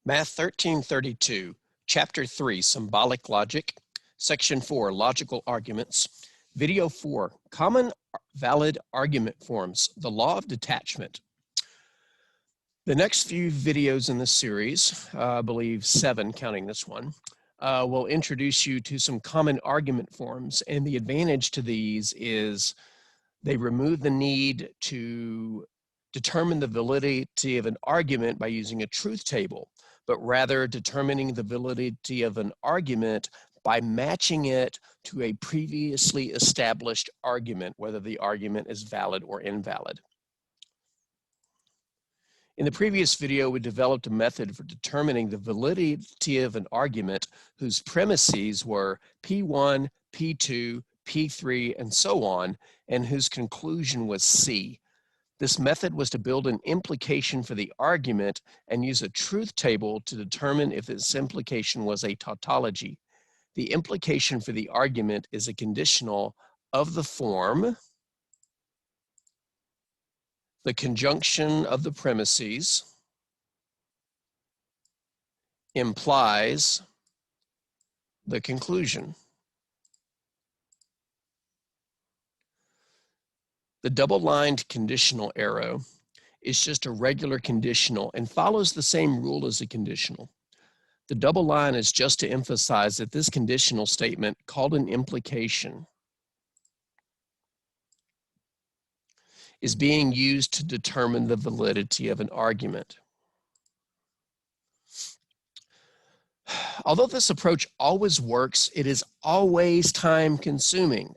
Math 1332, Chapter 3, Symbolic Logic, Section 4, Logical Arguments, Video 4, Common Valid Argument Forms, the Law of Detachment. The next few videos in this series, I believe 7 counting this one, will introduce you to some common argument forms, and the advantage to these is they remove the need to determine the validity of an argument by using a truth table, but rather determining the validity of an argument by matching it to a previously established argument, whether the argument is valid or invalid. In the previous video, we developed a method for determining the validity of an argument whose premises were P1, P2, P3, and so on, and whose conclusion was C. This method was to build an implication for the argument and use a truth table to determine if its implication was a tautology. The implication for the argument is a conditional of the form, the conjunction of the premises implies the conclusion. The double-lined conditional arrow is just a regular conditional and follows the same rule as a conditional. The double line is just to emphasize that this conditional statement, called an implication, is being used to determine the validity of an argument. Although this approach always works, it is always time-consuming.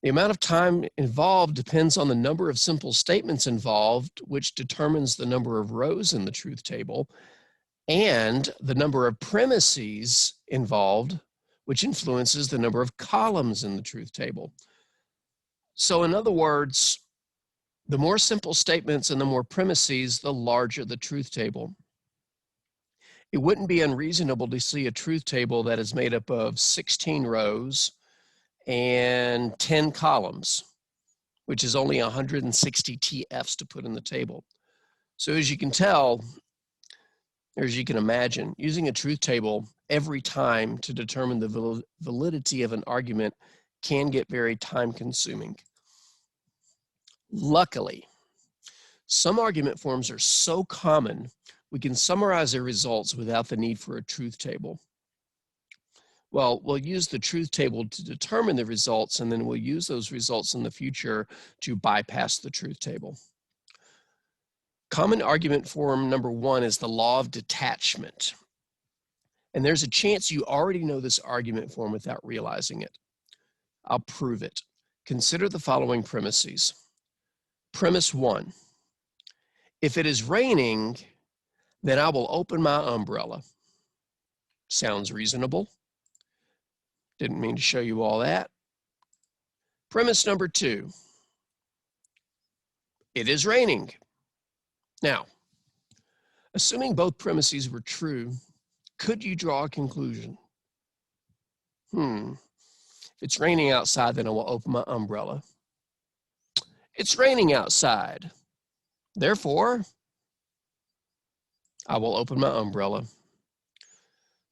The amount of time involved depends on the number of simple statements involved, which determines the number of rows in the truth table, and the number of premises involved, which influences the number of columns in the truth table. So in other words, the more simple statements and the more premises, the larger the truth table. It wouldn't be unreasonable to see a truth table that is made up of 16 rows and 10 columns, which is only 160 TFs to put in the table. So as you can tell, or as you can imagine, using a truth table every time to determine the validity of an argument can get very time-consuming. Luckily, some argument forms are so common, we can summarize their results without the need for a truth table. Well, we'll use the truth table to determine the results, and then we'll use those results in the future to bypass the truth table. Common argument form number 1 is the law of detachment. And there's a chance you already know this argument form without realizing it. I'll prove it. Consider the following premises. Premise 1, if it is raining, then I will open my umbrella. Sounds reasonable. Didn't mean to show you all that. Premise number 2, it is raining. Now, assuming both premises were true, could you draw a conclusion? If it's raining outside, then I will open my umbrella. It's raining outside. Therefore, I will open my umbrella.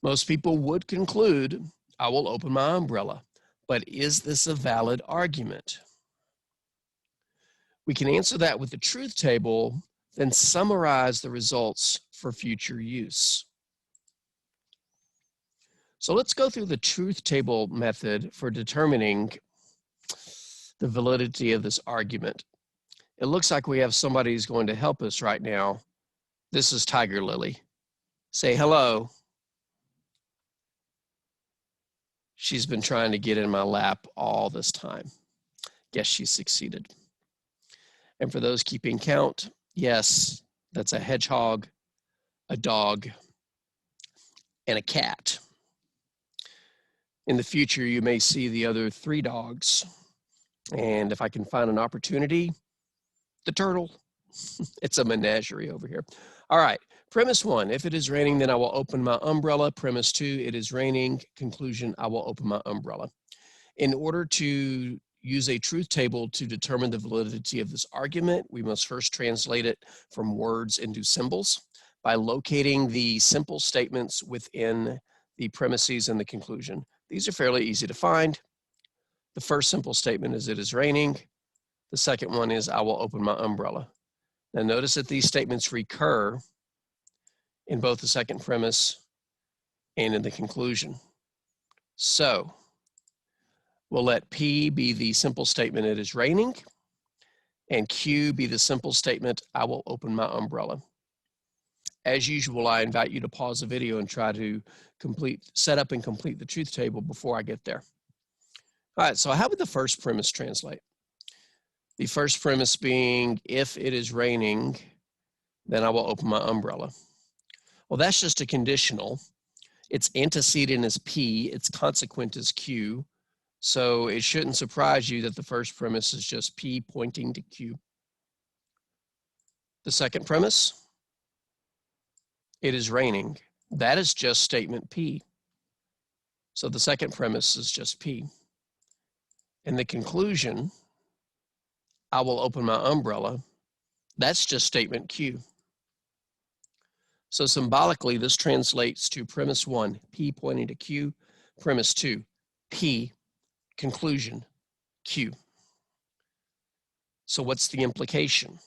Most people would conclude, I will open my umbrella. But is this a valid argument? We can answer that with the truth table, then summarize the results for future use. So let's go through the truth table method for determining the validity of this argument. It looks like we have somebody who's going to help us right now. This is Tiger Lily. Say hello. She's been trying to get in my lap all this time. Guess she succeeded. And for those keeping count, yes, that's a hedgehog, a dog, and a cat. In the future, you may see the other 3 dogs. And if I can find an opportunity, the turtle. It's a menagerie over here. All right, premise 1, if it is raining, then I will open my umbrella. Premise 2, it is raining. Conclusion, I will open my umbrella. In order to use a truth table to determine the validity of this argument, we must first translate it from words into symbols. by locating the simple statements within the premises and the conclusion. These are fairly easy to find. The first simple statement is, it is raining. The second one is, I will open my umbrella. Now notice that these statements recur in both the second premise and in the conclusion. So we'll let P be the simple statement, it is raining, and Q be the simple statement, I will open my umbrella. As usual, I invite you to pause the video and try to set up and complete the truth table before I get there. All right, so how would the first premise translate? The first premise being, if it is raining, then I will open my umbrella. Well, that's just a conditional. Its antecedent is P, its consequent is Q. So it shouldn't surprise you that the first premise is just P pointing to Q. The second premise, it is raining. That is just statement P. So the second premise is just P. And the conclusion, I will open my umbrella, that's just statement Q. So symbolically, this translates to premise 1, P pointing to Q, premise 2, P, conclusion, Q. So what's the implication?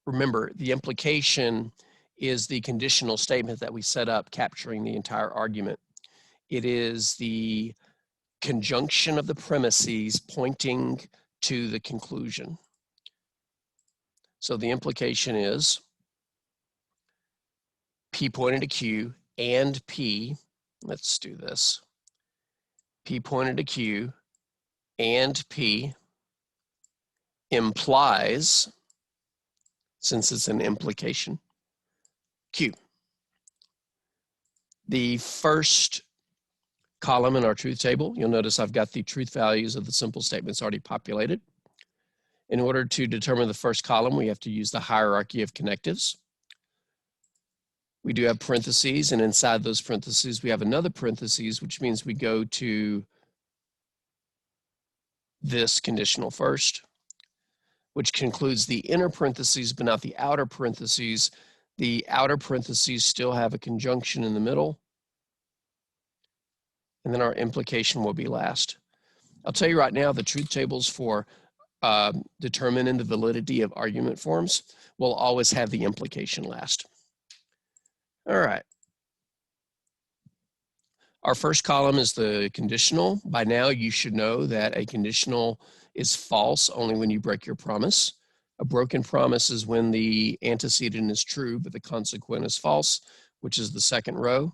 Remember, the implication is the conditional statement that we set up capturing the entire argument. It is the conjunction of the premises pointing to the conclusion. So the implication is P pointed to Q and P, let's do this, P pointed to Q and P implies, since it's an implication, Q. The first column in our truth table, you'll notice I've got the truth values of the simple statements already populated. In order to determine the first column, we have to use the hierarchy of connectives. We do have parentheses, and inside those parentheses, we have another parentheses, which means we go to this conditional first, which concludes the inner parentheses, but not the outer parentheses. The outer parentheses still have a conjunction in the middle, and then our implication will be last. I'll tell you right now, the truth tables for determining the validity of argument forms will always have the implication last. All right. Our first column is the conditional. By now, you should know that a conditional is false only when you break your promise. A broken promise is when the antecedent is true, but the consequent is false, which is the second row.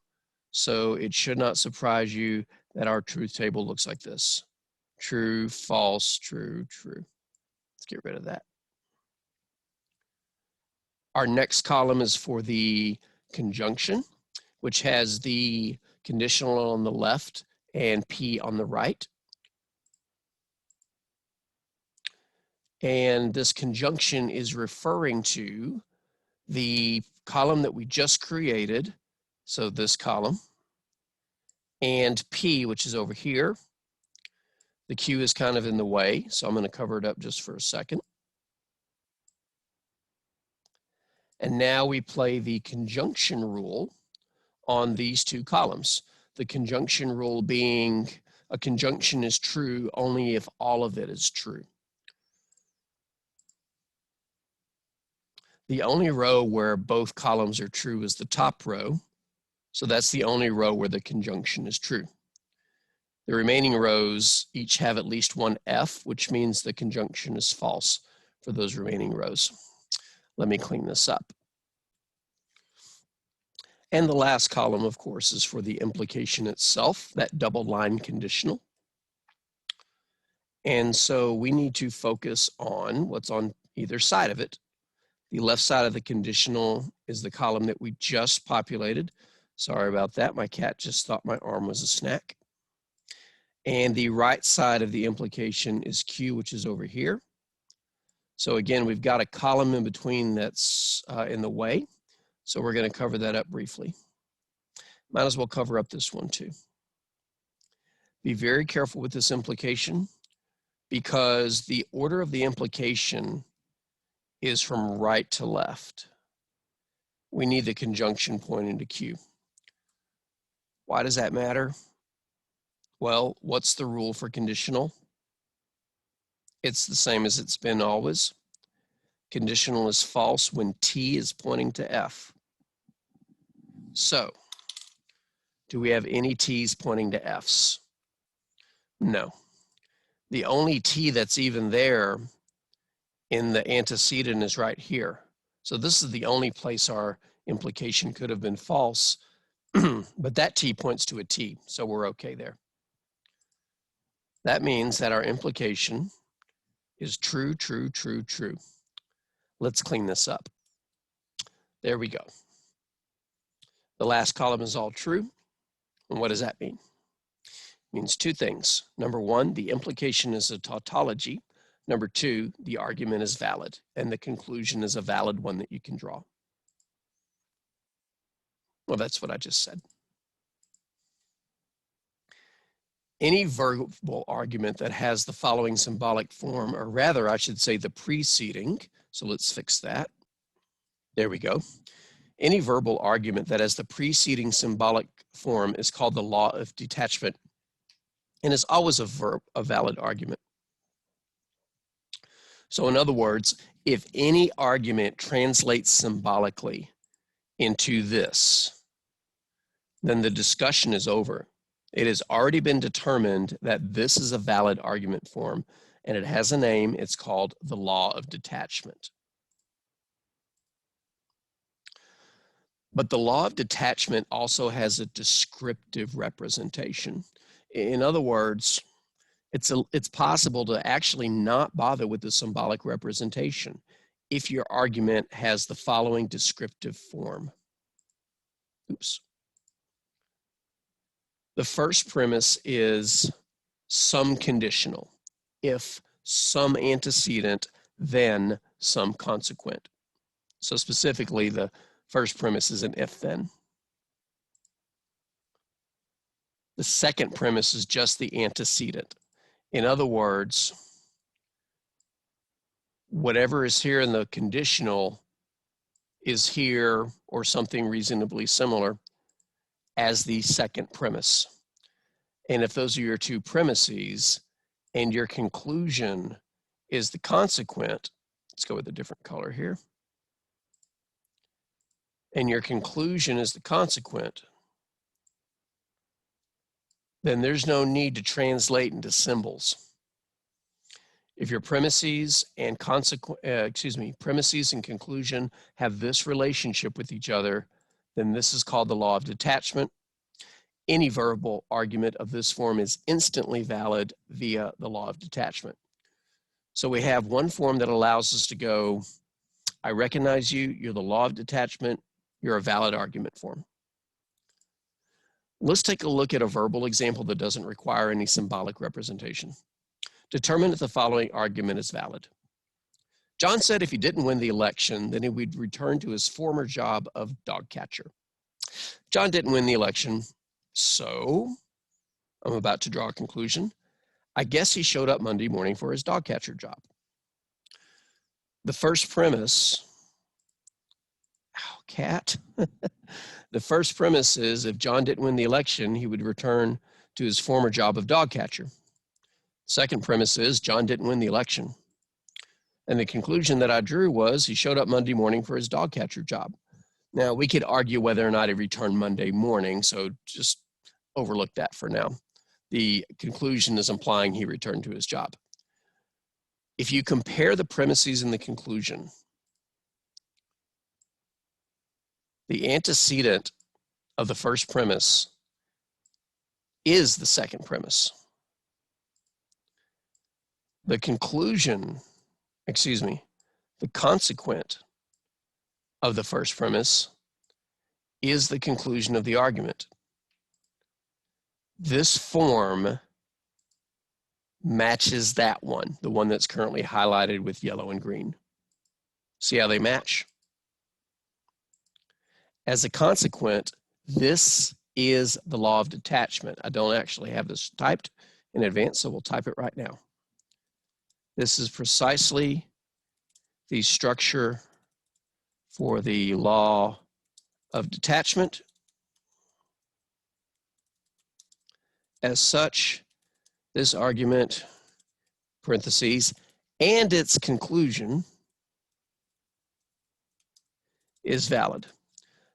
So it should not surprise you that our truth table looks like this. True, false, true, true. Let's get rid of that. Our next column is for the conjunction, which has the conditional on the left and P on the right. And this conjunction is referring to the column that we just created, so this column, and P, which is over here. The Q is kind of in the way, so I'm going to cover it up just for a second. And now we play the conjunction rule on these two columns. The conjunction rule being a conjunction is true only if all of it is true. The only row where both columns are true is the top row. So that's the only row where the conjunction is true. The remaining rows each have at least one F, which means the conjunction is false for those remaining rows. Let me clean this up. And the last column, of course, is for the implication itself, that double line conditional. And so we need to focus on what's on either side of it. The left side of the conditional is the column that we just populated. Sorry about that. My cat just thought my arm was a snack. And the right side of the implication is Q, which is over here. So again, we've got a column in between that's in the way. So we're going to cover that up briefly. Might as well cover up this one too. Be very careful with this implication because the order of the implication is from right to left. we need the conjunction point into Q. Why does that matter? Well, what's the rule for conditional? It's the same as it's been always. Conditional is false when T is pointing to F. So, do we have any T's pointing to F's? No. The only T that's even there in the antecedent is right here. So this is the only place our implication could have been false, but that T points to a T, so we're okay there. That means that our implication is true, true, true, true. Let's clean this up. There we go. The last column is all true. And what does that mean? It means two things. Number one, the implication is a tautology. Number two, the argument is valid, and the conclusion is a valid one that you can draw. Well, that's what I just said. Any verbal argument that has the following symbolic form, or rather, I should say the preceding, so let's fix that. There we go. Any verbal argument that has the preceding symbolic form is called the law of detachment, and is always a valid argument. So in other words, if any argument translates symbolically into this, then the discussion is over. It has already been determined that this is a valid argument form, and it has a name. It's called the law of detachment. But the law of detachment also has a descriptive representation. In other words, it's possible to actually not bother with the symbolic representation if your argument has the following descriptive form. Oops. The first premise is some conditional. If some antecedent, then some consequent. So specifically, the first premise is an if-then. The second premise is just the antecedent. In other words, whatever is here in the conditional is here or something reasonably similar as the second premise. And if those are your two premises and your conclusion is the consequent, let's go with a different color here, and your conclusion is the consequent, then there's no need to translate into symbols. If your premises and premises and conclusion have this relationship with each other, then this is called the law of detachment. Any verbal argument of this form is instantly valid via the law of detachment. So we have one form that allows us to go, I recognize you, you're the law of detachment, you're a valid argument form. Let's take a look at a verbal example that doesn't require any symbolic representation. Determine if the following argument is valid. John said if he didn't win the election, then he would return to his former job of dog catcher. John didn't win the election, so I'm about to draw a conclusion. I guess he showed up Monday morning for his dog catcher job. The first premise, cat. The first premise is if John didn't win the election, he would return to his former job of dog catcher. Second premise is John didn't win the election. And the conclusion that I drew was he showed up Monday morning for his dog catcher job. Now, we could argue whether or not he returned Monday morning, so just overlook that for now. The conclusion is implying he returned to his job. If you compare the premises and the conclusion, the antecedent of the first premise is the second premise. The conclusion, the consequent of the first premise is the conclusion of the argument. This form matches that one, the one that's currently highlighted with yellow and green. See how they match? As a consequent, this is the law of detachment. I don't actually have this typed in advance, so we'll type it right now. This is precisely the structure for the law of detachment. As such, this argument, parentheses, and its conclusion is valid.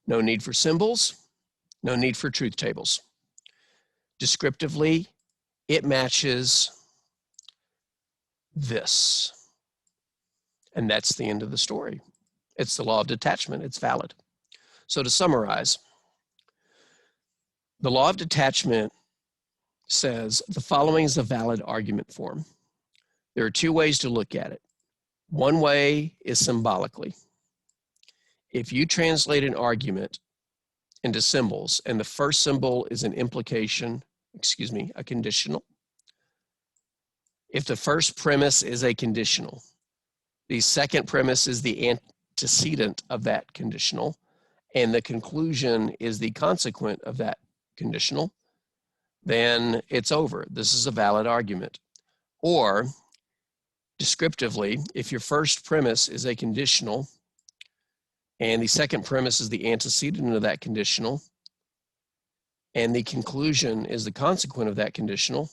No need for symbols, no need for truth tables. Descriptively, it matches this. And that's the end of the story. It's the law of detachment. It's valid. So to summarize, the law of detachment says the following is a valid argument form. There are two ways to look at it. One way is symbolically. If you translate an argument into symbols and the first symbol is an implication, a conditional. If the first premise is a conditional, the second premise is the antecedent of that conditional, and the conclusion is the consequent of that conditional, then it's over. This is a valid argument. Or, descriptively, if your first premise is a conditional and the second premise is the antecedent of that conditional and the conclusion is the consequent of that conditional,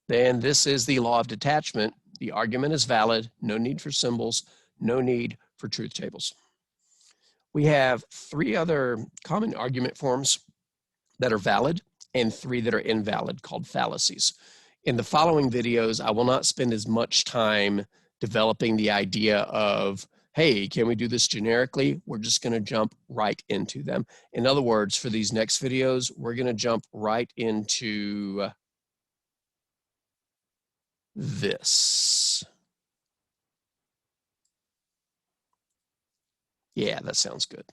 then this is the law of detachment. The argument is valid, no need for symbols, no need for truth tables. We have three other common argument forms that are valid and three that are invalid, called fallacies. In the following videos, I will not spend as much time developing the idea of, hey, can we do this generically? We're just going to jump right into them. In other words, for these next videos, we're going to jump right into this. Yeah, that sounds good.